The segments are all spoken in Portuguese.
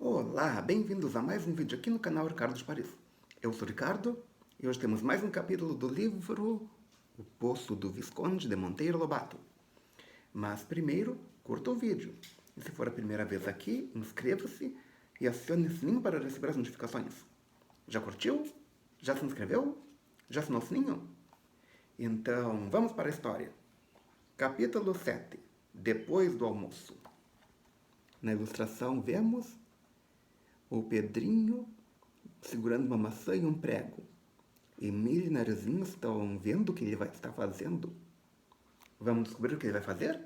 Olá, bem-vindos a mais um vídeo aqui no canal Ricardo de Paris. Eu sou o Ricardo e hoje temos mais um capítulo do livro O Poço do Visconde de Monteiro Lobato. Mas primeiro, curta o vídeo. E se for a primeira vez aqui, inscreva-se e acione o sininho para receber as notificações. Já curtiu? Já se inscreveu? Já assinou o sininho? Então, vamos para a história. Capítulo 7. Depois do almoço. Na ilustração vemos o Pedrinho segurando uma maçã e um prego. Emília e Narizinho estão vendo o que ele vai estar fazendo. Vamos descobrir o que ele vai fazer?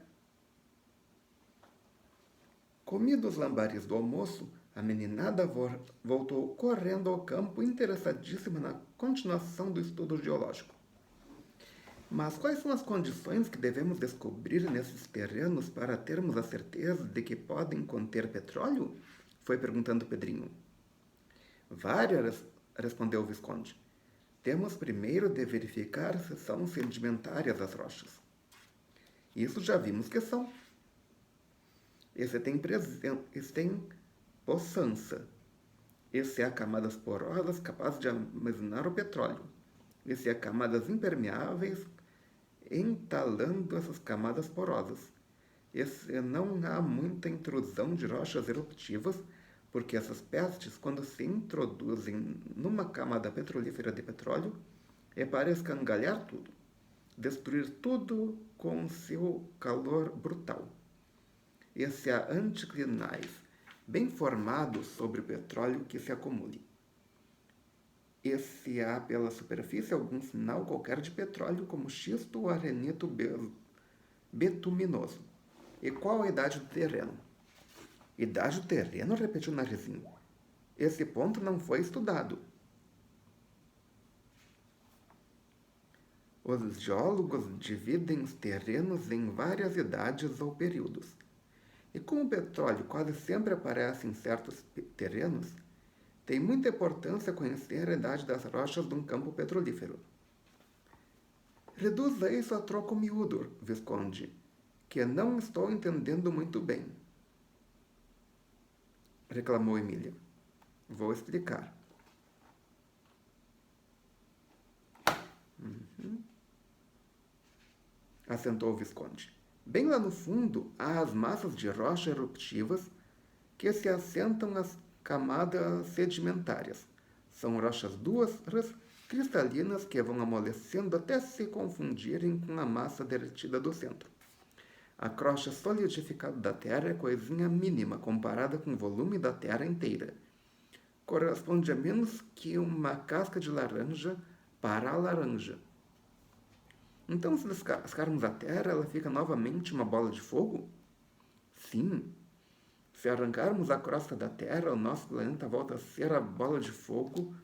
Comidos os lambares do almoço, a meninada voltou correndo ao campo, interessadíssima na continuação do estudo geológico. Mas quais são as condições que devemos descobrir nesses terrenos para termos a certeza de que podem conter petróleo? Foi perguntando Pedrinho. Várias, respondeu o Visconde. Temos primeiro de verificar se são sedimentárias as rochas. Isso já vimos que são. Esse tem poçança. Esse há camadas porosas capazes de armazenar o petróleo. Esse há camadas impermeáveis entalando essas camadas porosas. Esse não há muita intrusão de rochas eruptivas, porque essas pestes, quando se introduzem numa camada petrolífera de petróleo, parecem escangalhar tudo, destruir tudo com seu calor brutal. Esse há anticlinais, bem formados sobre o petróleo que se acumule. Esse há pela superfície algum sinal qualquer de petróleo, como xisto ou arenito betuminoso. E qual a idade do terreno? Idade do terreno? Repetiu Narizinho. Esse ponto não foi estudado. Os geólogos dividem os terrenos em várias idades ou períodos. E como o petróleo quase sempre aparece em certos terrenos, tem muita importância conhecer a idade das rochas de um campo petrolífero. Reduza isso a troco miúdo, Visconde, que não estou entendendo muito bem, reclamou Emília. Vou explicar. Assentou o Visconde. Bem lá no fundo há as massas de rocha eruptivas que se assentam nas camadas sedimentárias. São rochas duras, cristalinas que vão amolecendo até se confundirem com a massa derretida do centro. A crosta solidificada da Terra é coisinha mínima comparada com o volume da Terra inteira. Corresponde a menos que uma casca de laranja para a laranja. Então, se descascarmos a Terra, ela fica novamente uma bola de fogo? Sim. Se arrancarmos a crosta da Terra, o nosso planeta volta a ser a bola de fogo,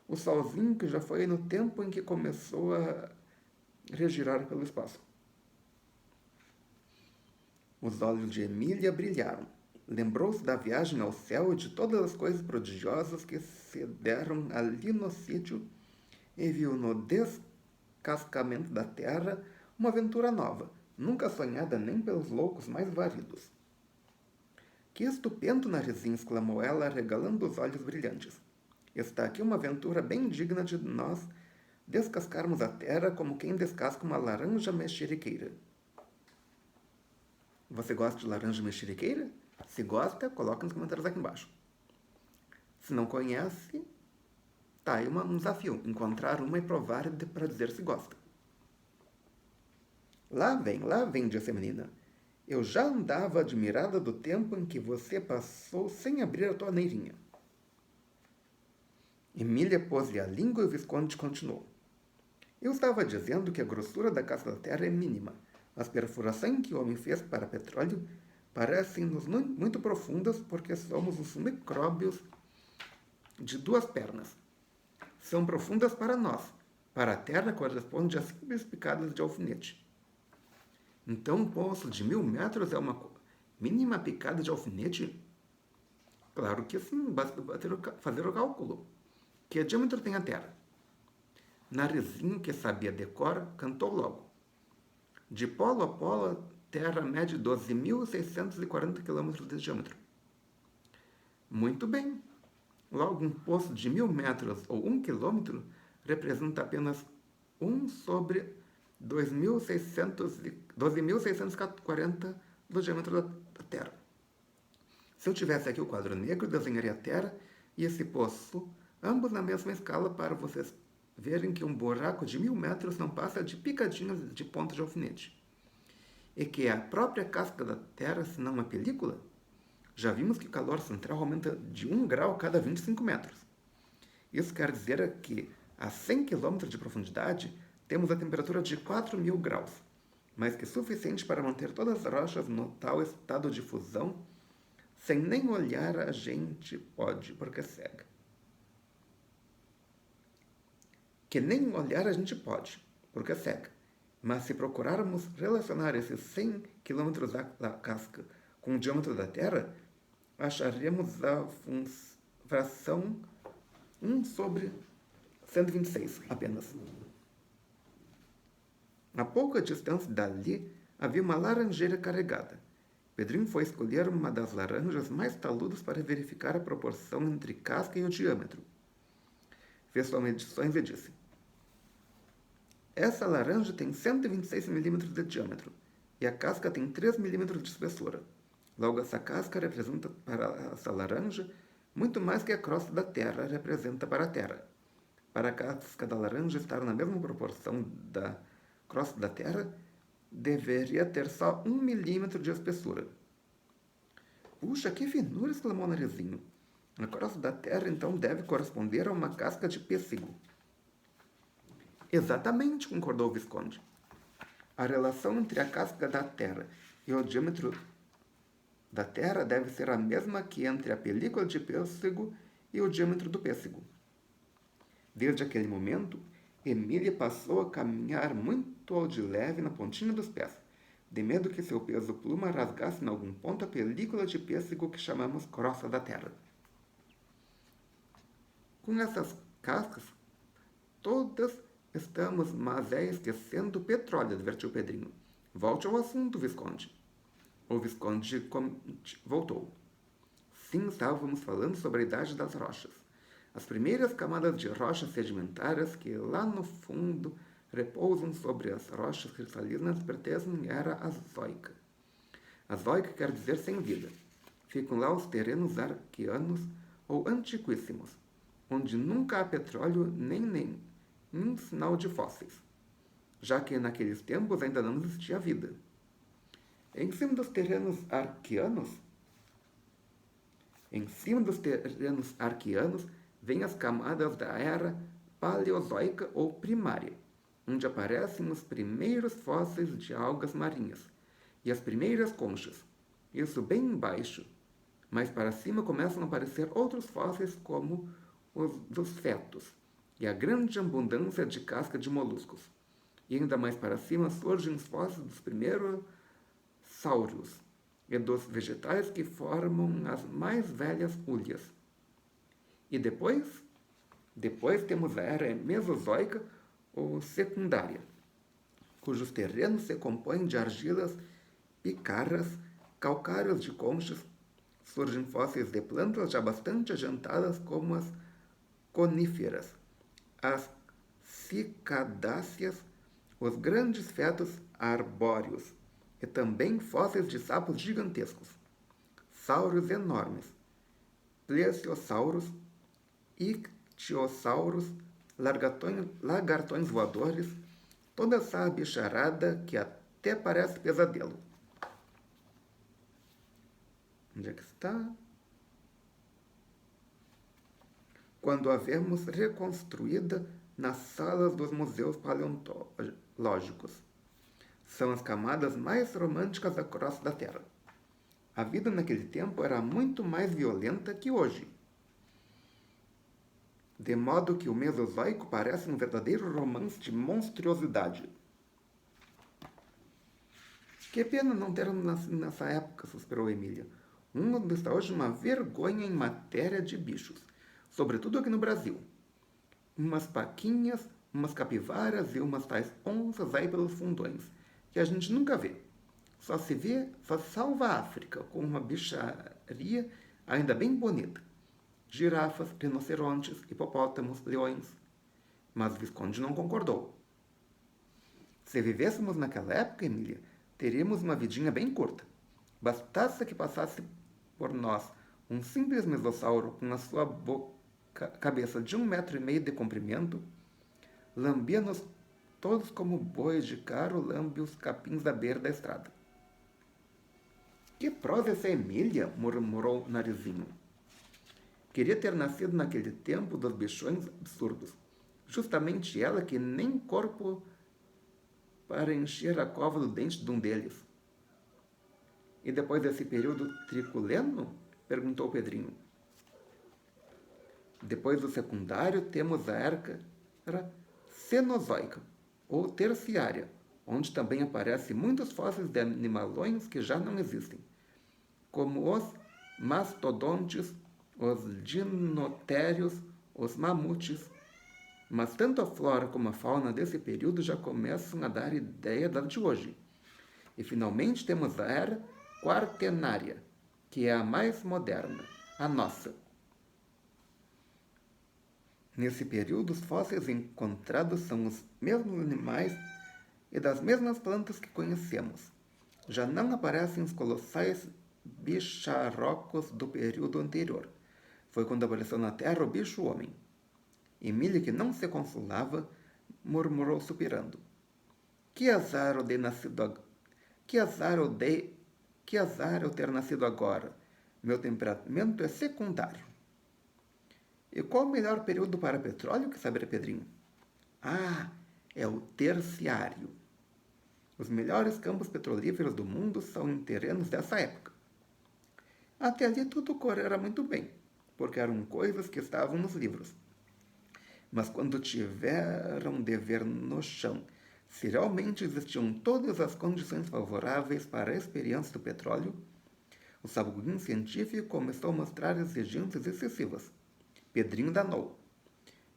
o solzinho que já foi no tempo em que começou a regirar pelo espaço. Os olhos de Emília brilharam. Lembrou-se da viagem ao céu e de todas as coisas prodigiosas que se deram ali no sítio e viu no descascamento da terra uma aventura nova, nunca sonhada nem pelos loucos mais válidos. Que estupendo, Narizinho! Exclamou ela, arregalando os olhos brilhantes. Está aqui uma aventura bem digna de nós descascarmos a terra como quem descasca uma laranja mexeriqueira. Você gosta de laranja mexeriqueira? Se gosta, coloque nos comentários aqui embaixo. Se não conhece, tá aí um desafio. Encontrar uma e provar para dizer se gosta. Lá vem, disse a menina. Eu já andava admirada do tempo em que você passou sem abrir a torneirinha. Emília pôs-lhe a língua e o Visconde continuou. Eu estava dizendo que a grossura da casca da terra é mínima. As perfurações que o homem fez para petróleo parecem-nos muito profundas porque somos os micróbios de duas pernas. São profundas para nós. Para a terra corresponde a simples picadas de alfinete. Então um poço de 1000 metros é uma mínima picada de alfinete? Claro que sim, basta fazer o cálculo. Que diâmetro tem a terra? Narizinho, que sabia de cor, cantou logo. De polo a polo, a Terra mede 12.640 km de diâmetro. Muito bem. Logo, um poço de 1.000 metros ou 1 quilômetro representa apenas 1 sobre 12.640 do diâmetro da Terra. Se eu tivesse aqui o quadro negro, desenharia a Terra e esse poço, ambos na mesma escala, para vocês verem que um buraco de 1.000 metros não passa de picadinhas de ponta de alfinete. E que a própria casca da Terra, se não uma película, já vimos que o calor central aumenta de 1 grau a cada 25 metros. Isso quer dizer que a 100 km de profundidade temos a temperatura de 4.000 graus, mas que é suficiente para manter todas as rochas no tal estado de fusão, sem nem olhar a gente pode, porque é cega. Que nem olhar a gente pode, porque é cega. Mas se procurarmos relacionar esses 100 km da casca com o diâmetro da Terra, acharemos a fração 1 sobre 126 apenas. A pouca distância dali havia uma laranjeira carregada. Pedrinho foi escolher uma das laranjas mais taludas para verificar a proporção entre casca e o diâmetro. Fez suas medições e disse: essa laranja tem 126 milímetros de diâmetro e a casca tem 3 milímetros de espessura. Logo, essa casca representa para essa laranja muito mais que a crosta da Terra representa para a Terra. Para a casca da laranja estar na mesma proporção da crosta da Terra, deveria ter só 1 milímetro de espessura. Puxa, que finura! Exclamou o Narizinho. A crosta da Terra, então, deve corresponder a uma casca de pêssego. Exatamente, concordou o Visconde. A relação entre a casca da Terra e o diâmetro da Terra deve ser a mesma que entre a película de pêssego e o diâmetro do pêssego. Desde aquele momento, Emília passou a caminhar muito ao de leve na pontinha dos pés, de medo que seu peso pluma rasgasse em algum ponto a película de pêssego que chamamos crosta da Terra. Com essas cascas todas estamos, mas é esquecendo o petróleo, advertiu Pedrinho. Volte ao assunto, Visconde. O Visconde voltou. Sim, estávamos falando sobre a idade das rochas. As primeiras camadas de rochas sedimentares que lá no fundo repousam sobre as rochas cristalinas pertencem à Azoica. Azoica quer dizer sem vida. Ficam lá os terrenos arqueanos ou antiquíssimos, onde nunca há petróleo nem nenhum sinal de fósseis, já que naqueles tempos ainda não existia vida. Em cima dos terrenos arqueanos, vêm as camadas da era paleozoica ou primária, onde aparecem os primeiros fósseis de algas marinhas e as primeiras conchas. Isso bem embaixo. Mais para cima começam a aparecer outros fósseis como os dos fetos e a grande abundância de casca de moluscos. E ainda mais para cima surgem os fósseis dos primeiros sáurios e dos vegetais que formam as mais velhas hulhas. E depois temos a era mesozoica ou secundária, cujos terrenos se compõem de argilas picarras, calcários de conchas. Surgem fósseis de plantas já bastante adiantadas como as coníferas, as cicadáceas, os grandes fetos arbóreos e também fósseis de sapos gigantescos, sauros enormes, plesiosauros, ictiossauros, lagartões voadores, toda essa bicharada que até parece pesadelo. Onde é que está? Quando a vemos reconstruída nas salas dos museus paleontológicos. São as camadas mais românticas da crosta da Terra. A vida naquele tempo era muito mais violenta que hoje, de modo que o Mesozoico parece um verdadeiro romance de monstruosidade. Que pena não ter nascido nessa época, suspirou Emília. O mundo está hoje uma vergonha em matéria de bichos, sobretudo aqui no Brasil. Umas paquinhas, umas capivaras e umas tais onças aí pelos fundões, que a gente nunca vê. Só se salva a África com uma bicharia ainda bem bonita. Girafas, rinocerontes, hipopótamos, leões. Mas Visconde não concordou. Se vivêssemos naquela época, Emília, teríamos uma vidinha bem curta. Bastasse que passasse por nós um simples mesossauro com a sua cabeça de 1,5 metro de comprimento, lambia-nos todos como bois de caro lambe os capins da beira da estrada. Que prosa essa Emília, murmurou Narizinho. Queria ter nascido naquele tempo dos bichões absurdos. Justamente ela que nem corpo para encher a cova do dente de um deles. E depois desse período triculeno? Perguntou Pedrinho. Depois do secundário temos a era cenozoica, ou terciária, onde também aparecem muitos fósseis de animalões que já não existem, como os mastodontes, os dinotérios, os mamutes. Mas tanto a flora como a fauna desse período já começam a dar ideia da de hoje. E finalmente temos a era quaternária, que é a mais moderna, a nossa. Nesse período, os fósseis encontrados são os mesmos animais e das mesmas plantas que conhecemos. Já não aparecem os colossais bicharocos do período anterior. Foi quando apareceu na Terra o bicho-homem. Emília, que não se consolava, murmurou suspirando. Que azar eu ter nascido agora. Meu temperamento é secundário. E qual o melhor período para petróleo, que saberá Pedrinho? Ah, é o terciário. Os melhores campos petrolíferos do mundo são em terrenos dessa época. Até ali tudo correra muito bem, porque eram coisas que estavam nos livros. Mas quando tiveram de ver no chão se realmente existiam todas as condições favoráveis para a experiência do petróleo, o sabuguinho científico começou a mostrar exigências excessivas. Pedrinho danou.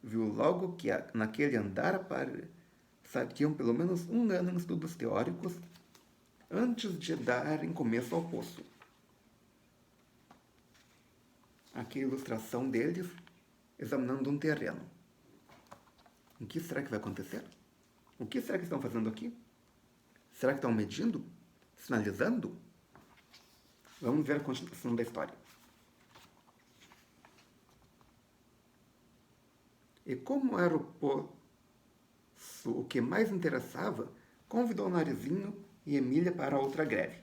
Viu logo que naquele andar passariam pelo menos 1 ano em estudos teóricos antes de darem começo ao poço. Aqui a ilustração deles examinando um terreno. O que será que vai acontecer? O que será que estão fazendo aqui? Será que estão medindo? Sinalizando? Vamos ver a continuação da história. E como era o poço o que mais interessava, convidou Narizinho e Emília para outra greve.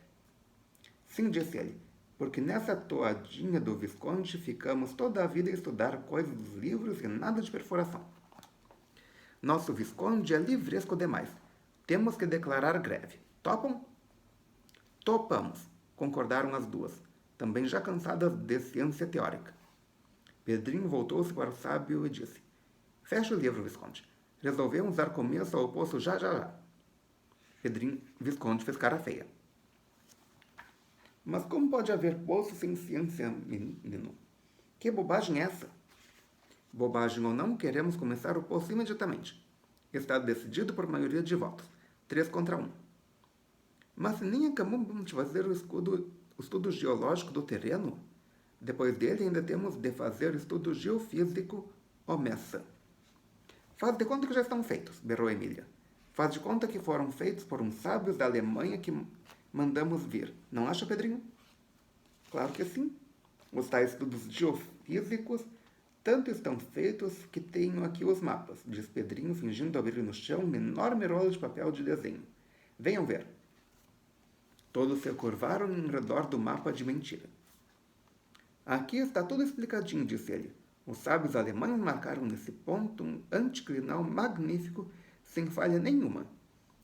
Sim, disse ele, porque nessa toadinha do Visconde ficamos toda a vida a estudar coisas dos livros e nada de perfuração. Nosso Visconde é livresco demais. Temos que declarar greve. Topam? Topamos, concordaram as duas, também já cansadas de ciência teórica. Pedrinho voltou-se para o sábio e disse: Fecha o livro, Visconde. Resolvemos dar começo ao poço já. Visconde fez cara feia. Mas como pode haver poço sem ciência, menino? Que bobagem é essa? Bobagem ou não, queremos começar o poço imediatamente. Está decidido por maioria de votos. 3 contra 1. Mas nem acabamos de fazer o estudo geológico do terreno. Depois dele ainda temos de fazer o estudo geofísico omessa. Faz de conta que já estão feitos, berrou Emília. Faz de conta que foram feitos por uns sábios da Alemanha que mandamos vir. Não acha, Pedrinho? Claro que sim. Os tais estudos geofísicos tanto estão feitos que tenho aqui os mapas, diz Pedrinho, fingindo abrir no chão uma enorme rola de papel de desenho. Venham ver. Todos se curvaram em redor do mapa de mentira. Aqui está tudo explicadinho, disse ele. Os sábios alemães marcaram nesse ponto um anticlinal magnífico, sem falha nenhuma,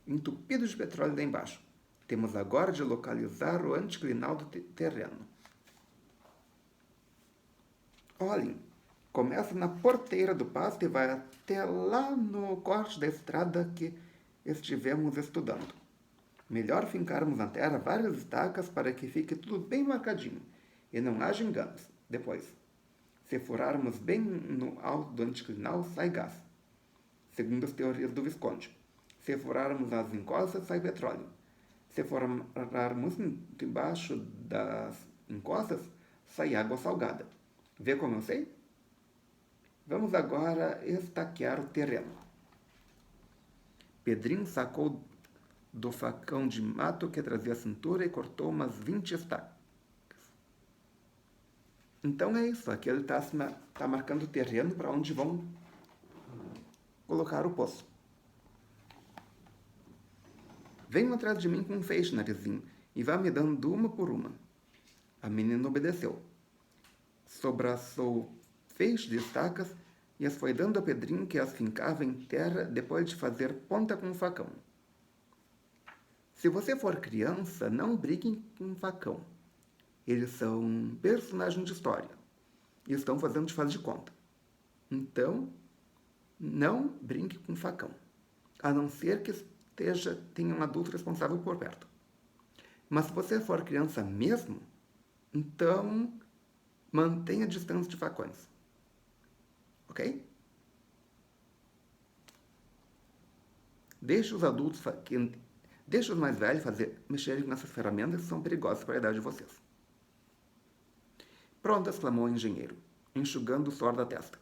entupido de petróleo lá embaixo. Temos agora de localizar o anticlinal do terreno. Olhem, começa na porteira do pasto e vai até lá no corte da estrada que estivemos estudando. Melhor fincarmos na terra várias estacas para que fique tudo bem marcadinho e não haja enganos. Depois, se furarmos bem no alto do anticlinal, sai gás, segundo as teorias do Visconde. Se furarmos as encostas, sai petróleo. Se furarmos debaixo das encostas, sai água salgada. Vê como eu sei? Vamos agora estaquear o terreno. Pedrinho sacou do facão de mato que trazia à cintura e cortou umas 20 estacas. Então é isso, aqui ele está marcando o terreno para onde vão colocar o poço. Venham atrás de mim com um feixe, Narizinho, e vá me dando uma por uma. A menina obedeceu. Sobraçou feixe de estacas e as foi dando a Pedrinho, que as fincava em terra depois de fazer ponta com o facão. Se você for criança, não brigue com o facão. Eles são personagens de história e estão fazendo de faz de conta. Então, não brinque com o facão, a não ser que tenha um adulto responsável por perto. Mas se você for criança mesmo, então mantenha a distância de facões. Ok? Deixe os adultos, deixe os mais velhos mexerem nessas ferramentas que são perigosas para a idade de vocês. Pronto, exclamou o engenheiro, enxugando o suor da testa.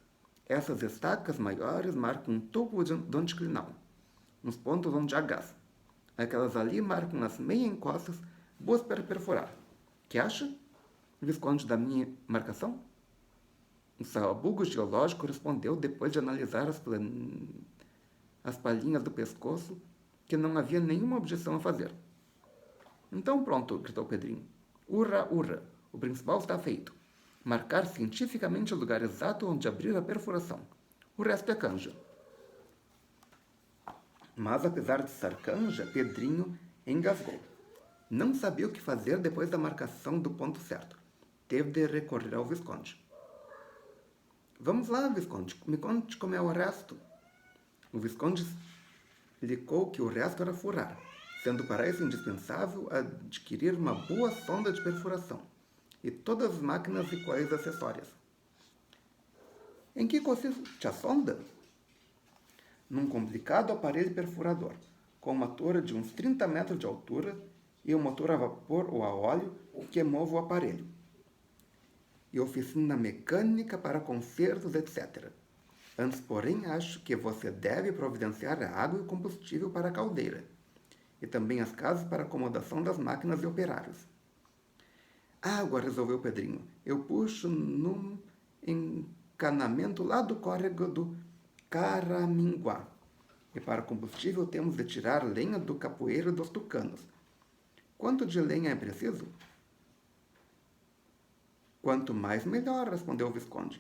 Essas estacas maiores marcam um topo do anticlinal, nos pontos onde há gás. Aquelas ali marcam as meia encostas, boas para perfurar. Que acha, Visconde, da minha marcação? O sabugo geológico respondeu depois de analisar as palhinhas do pescoço, que não havia nenhuma objeção a fazer. Então pronto, gritou Pedrinho. Urra, urra, o principal está feito. Marcar cientificamente o lugar exato onde abrir a perfuração. O resto é canja. Mas, apesar de ser canja, Pedrinho engasgou. Não sabia o que fazer depois da marcação do ponto certo. Teve de recorrer ao Visconde. Vamos lá, Visconde, me conte como é o resto. O Visconde explicou que o resto era furar, sendo para isso indispensável adquirir uma boa sonda de perfuração e todas as máquinas e coisas acessórias. Em que consiste a sonda? Num complicado aparelho perfurador, com uma torre de uns 30 metros de altura e um motor a vapor ou a óleo que move o aparelho, e oficina mecânica para consertos, etc. Antes, porém, acho que você deve providenciar água e combustível para a caldeira, e também as casas para acomodação das máquinas e operários. Água, resolveu Pedrinho. Eu puxo num encanamento lá do córrego do Caraminguá. E para combustível temos de tirar lenha do capoeiro dos tucanos. Quanto de lenha é preciso? Quanto mais melhor, respondeu o Visconde.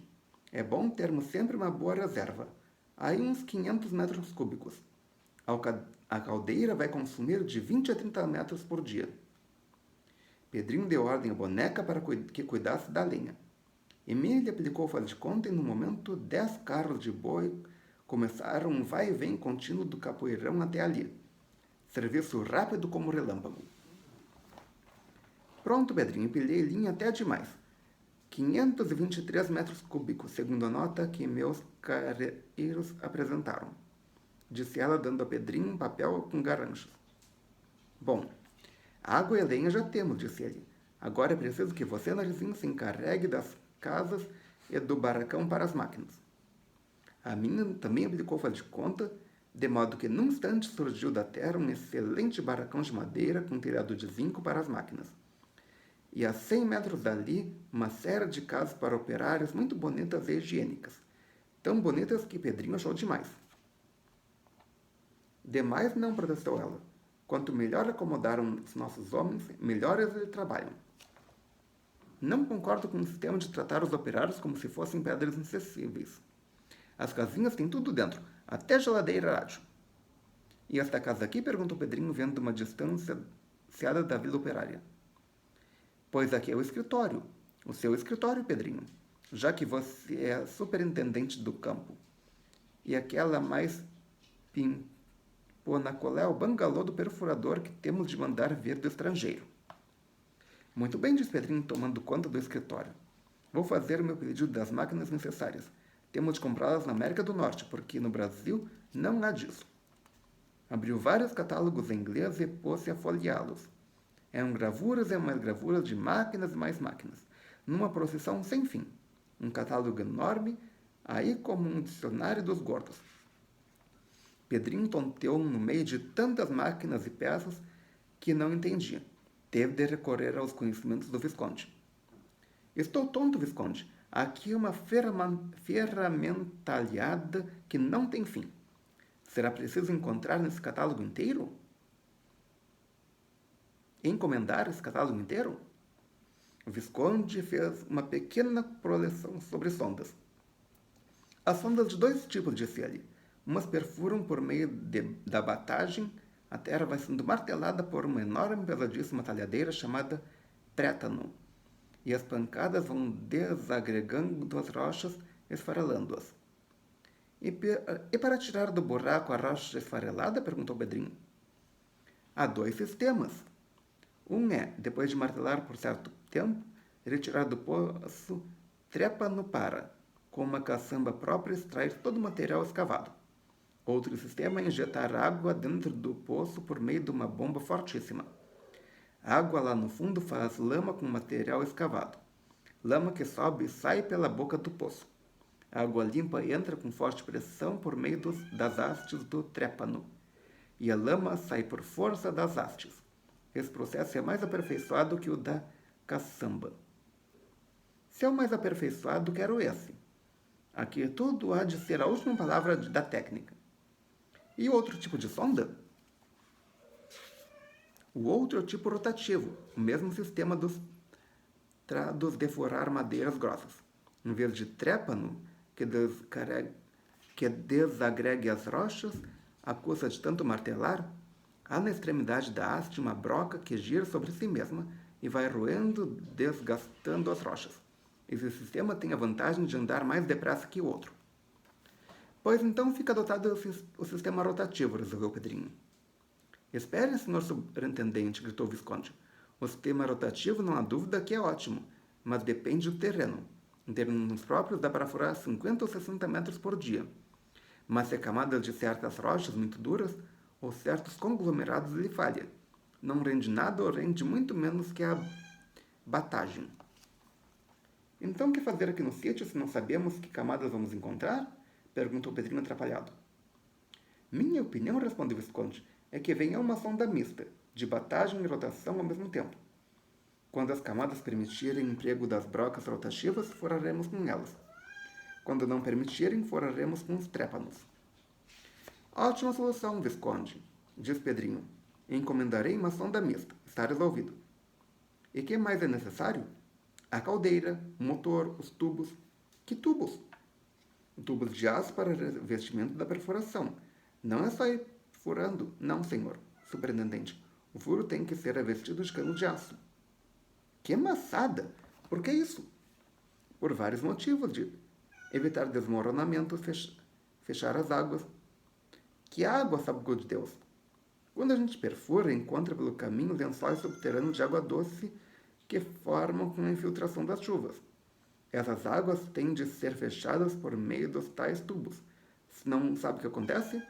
É bom termos sempre uma boa reserva. Aí uns 500 metros cúbicos. A caldeira vai consumir de 20 a 30 metros por dia. Pedrinho deu ordem à boneca para que cuidasse da lenha. Emília aplicou o faz de conta e, no momento, 10 carros de boi começaram um vai e vem contínuo do capoeirão até ali. Serviço rápido como relâmpago. Pronto, Pedrinho, empilhei linha até demais. 523 metros cúbicos, segundo a nota que meus carreiros apresentaram, disse ela, dando a Pedrinho um papel com garanchos. Bom, água e lenha já temos, disse ele. Agora é preciso que você, Narizinho, se encarregue das casas e do barracão para as máquinas. A minha também aplicou faz de conta, de modo que num instante surgiu da terra um excelente barracão de madeira com telhado de zinco para as máquinas. E a 100 metros dali, uma série de casas para operários muito bonitas e higiênicas. Tão bonitas que Pedrinho achou demais. Demais não, protestou ela. Quanto melhor acomodaram os nossos homens, melhor eles trabalham. Não concordo com o sistema de tratar os operários como se fossem pedras inacessíveis. As casinhas têm tudo dentro, até geladeira e rádio. E esta casa aqui? Perguntou Pedrinho, vendo uma distância da vila operária. Pois aqui é o escritório. O seu escritório, Pedrinho, já que você é superintendente do campo. E aquela mais pimpona é o bangalô do perfurador que temos de mandar vir do estrangeiro. Muito bem, disse Pedrinho, tomando conta do escritório. Vou fazer o meu pedido das máquinas necessárias. Temos de comprá-las na América do Norte, porque no Brasil não há disso. Abriu vários catálogos em inglês e pôs-se a folheá-los. Eram gravuras e mais gravuras de máquinas e mais máquinas. numa procissão sem fim. Um catálogo enorme, aí como um dicionário dos gordos. Pedrinho tonteou no meio de tantas máquinas e peças que não entendia. Teve de recorrer aos conhecimentos do Visconde. Estou tonto, Visconde. Aqui é uma ferramentalhada que não tem fim. Será preciso encontrar nesse catálogo inteiro? Encomendar esse catálogo inteiro? O Visconde fez uma pequena preleção sobre sondas. As sondas de dois tipos, disse ele. Umas perfuram por meio da batagem, a terra vai sendo martelada por uma enorme e pesadíssima talhadeira chamada prétano, e as pancadas vão desagregando as rochas, esfarelando-as. E para tirar do buraco a rocha esfarelada? Perguntou Pedrinho. Há dois sistemas. Um é, depois de martelar por certo tempo, retirar do poço trépano para, com uma caçamba própria, extrair todo o material escavado. Outro sistema é injetar água dentro do poço por meio de uma bomba fortíssima. A água lá no fundo faz lama com o material escavado. Lama que sobe e sai pela boca do poço. A água limpa entra com forte pressão por meio das hastes do trépano. E a lama sai por força das hastes. Esse processo é mais aperfeiçoado que o da caçamba. Se é o mais aperfeiçoado, quero esse. Aqui tudo há de ser a última palavra da técnica. E outro tipo de sonda? O outro é o tipo rotativo, o mesmo sistema dos de furar madeiras grossas. Em vez de trépano, que desagregue as rochas, à custa de tanto martelar, há na extremidade da haste uma broca que gira sobre si mesma e vai roendo, desgastando as rochas. Esse sistema tem a vantagem de andar mais depressa que o outro. Pois então fica adotado o sistema rotativo, resolveu Pedrinho. Espere, senhor superintendente, gritou o Visconde. O sistema rotativo não há dúvida que é ótimo, mas depende do terreno. Em terrenos próprios dá para furar 50 ou 60 metros por dia. Mas se a camada de certas rochas muito duras ou certos conglomerados lhe falha, não rende nada ou rende muito menos que a batagem. Então, o que fazer aqui no sítio se não sabemos que camadas vamos encontrar? Perguntou Pedrinho atrapalhado. Minha opinião, respondeu o Visconde, é que venha uma sonda mista, de batagem e rotação ao mesmo tempo. Quando as camadas permitirem o emprego das brocas rotativas, foraremos com elas. Quando não permitirem, foraremos com os trépanos. Ótima solução, Visconde, disse Pedrinho. Encomendarei uma sonda mista. Está resolvido. E que mais é necessário? A caldeira, o motor, os tubos. Que tubos? Tubos de aço para revestimento da perfuração. Não é só ir furando. Não, senhor superintendente. O furo tem que ser revestido de cano de aço. Que amassada! Por que isso? Por vários motivos. De evitar desmoronamento, fechar as águas. Que água, sabe de Deus? Quando a gente perfura, encontra pelo caminho lençóis subterrâneos de água doce que formam com a infiltração das chuvas. Essas águas têm de ser fechadas por meio dos tais tubos. Não sabe o que acontece?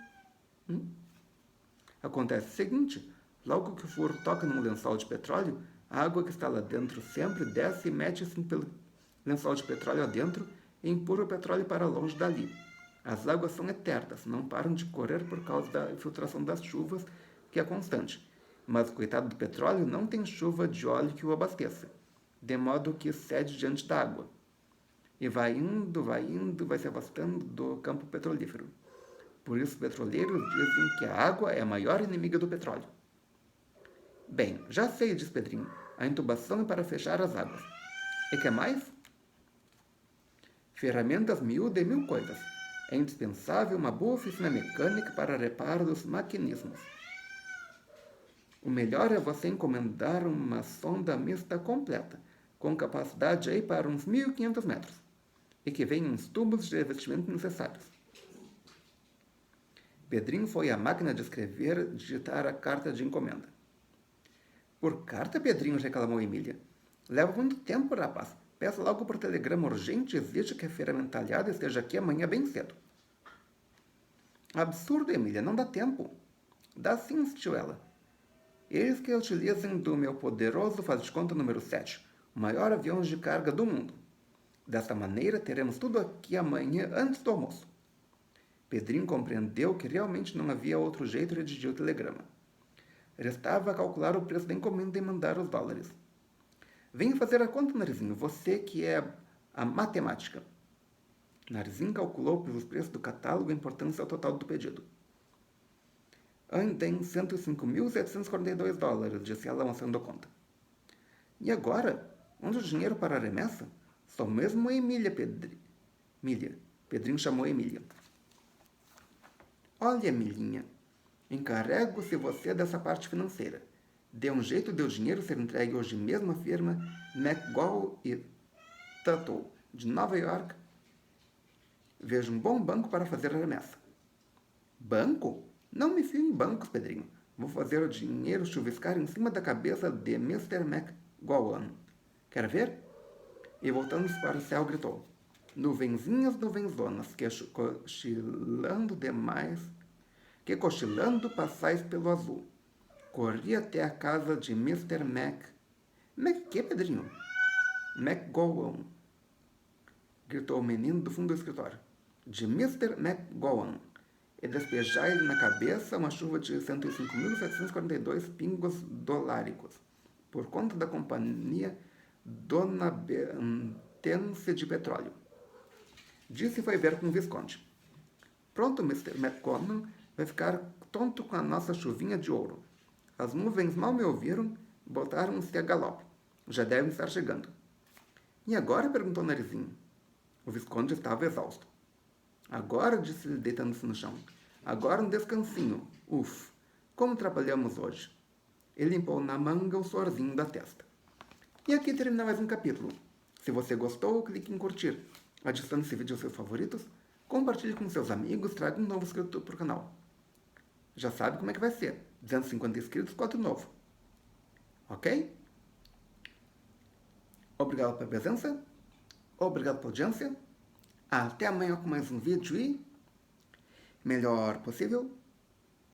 Acontece o seguinte: logo que o furo toca num lençol de petróleo, a água que está lá dentro sempre desce e mete-se pelo lençol de petróleo adentro e empurra o petróleo para longe dali. As águas são eternas, não param de correr por causa da infiltração das chuvas, que é constante. Mas o coitado do petróleo não tem chuva de óleo que o abasteça, de modo que cede diante da água. E vai indo, vai se afastando do campo petrolífero. Por isso, os petroleiros dizem que a água é a maior inimiga do petróleo. Bem, já sei, diz Pedrinho. A intubação é para fechar as águas. E que mais? Ferramentas miúdas e mil coisas. É indispensável uma boa oficina mecânica para reparo dos maquinismos. O melhor é você encomendar uma sonda mista completa, com capacidade aí para uns 1.500 metros, e que venham uns tubos de revestimento necessários. Pedrinho foi à máquina de escrever digitar a carta de encomenda. Por carta, Pedrinho, reclamou Emília. Leva muito tempo, rapaz. Peça logo por telegrama urgente e exige que a ferramentalhada esteja aqui amanhã bem cedo. Absurdo, Emília, não dá tempo. Dá sim, insistiu ela. Eis que utilizem do meu poderoso faz-de-conta número 7. o maior avião de carga do mundo. Desta maneira, teremos tudo aqui amanhã antes do almoço. Pedrinho compreendeu que realmente não havia outro jeito e redigiu o telegrama. Restava calcular o preço da encomenda e mandar os dólares. Venha fazer a conta, Narizinho, você que é a matemática. Narizinho calculou pelos preços do catálogo a importância ao total do pedido. Tem 105.742 dólares, disse ela, mostrando a conta. E agora? Onde o dinheiro para a remessa? Só mesmo a Emília, Pedrinho chamou a Emília. Olha, Emilinha, encarrego-se você dessa parte financeira. Dê um jeito de o dinheiro ser entregue hoje mesmo à firma McGall e Tuttle, de Nova York. Veja um bom banco para fazer a remessa. Banco? Não me fio em bancos, Pedrinho. Vou fazer o dinheiro chuviscar em cima da cabeça de Mr. McGowan. Quer ver? E voltando-se para o céu, gritou. Nuvenzinhas, nuvenzonas, que cochilando passais pelo azul. Corri até a casa de Mr. Que, Pedrinho? McGowan, gritou o menino do fundo do escritório. De Mr. McGowan. E despejai-lhe na cabeça uma chuva de 105.742 pingos doláricos, por conta da companhia Dona Bentense de Petróleo. Disse e foi ver com o Visconde. Pronto, Mr. McGowan vai ficar tonto com a nossa chuvinha de ouro. As nuvens mal me ouviram, botaram-se a galope. Já devem estar chegando. E agora? Perguntou Narizinho. O Visconde estava exausto. Agora, disse-lhe, deitando-se no chão. Agora um descansinho. Uf, como trabalhamos hoje. Ele limpou na manga o suorzinho da testa. E aqui termina mais um capítulo. Se você gostou, clique em curtir. Adicione esse vídeo aos seus favoritos, compartilhe com seus amigos, traga um novo inscrito para o canal. Já sabe como é que vai ser. 250 inscritos, 4 novo. Ok? Obrigado pela presença. Obrigado pela audiência. Até amanhã com mais um vídeo e melhor possível.